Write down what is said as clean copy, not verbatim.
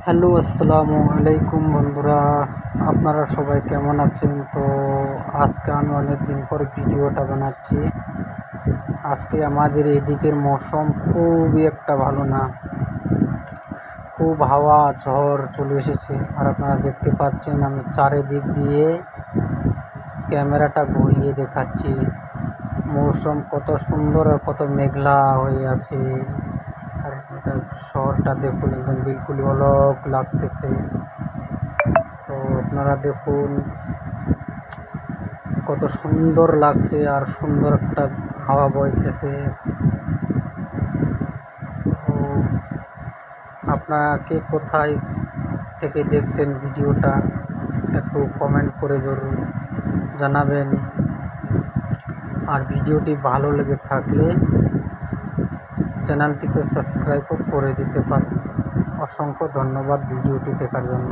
Hello, আসসালামু আলাইকুম বন্ধুরা, আপনারা সবাই কেমন আছেন? তো আজকে আমি অনেক দিন পর ভিডিওটা বানাচ্ছি। আজকে আমাদের এদিকের মৌসুম খুবই একটা ভালো না, খুব হাওয়া ঝড় চলে এসেছে। আর আপনারা দেখতে পাচ্ছেন আমি চারিদিক দিয়ে ক্যামেরাটা ঘুরিয়ে দেখাচ্ছি মৌসুম কত সুন্দর আর কত মেঘলা হয়ে আছে। আর শহরটা দেখুন, একদম বিলকুল অলগ লাগতেছে। তো আপনারা দেখুন কত সুন্দর লাগছে আর সুন্দর একটা হাওয়া বইতেছে। তো আপনাকে কোথায় থেকে দেখছেন ভিডিওটা একটু কমেন্ট করে জরুর জানাবেন। আর ভিডিওটি ভালো লেগে থাকলে চ্যানেলটিকে সাবস্ক্রাইবও করে দিতে পারেন। অসংখ্য ধন্যবাদ ভিডিওটি দেখার জন্য।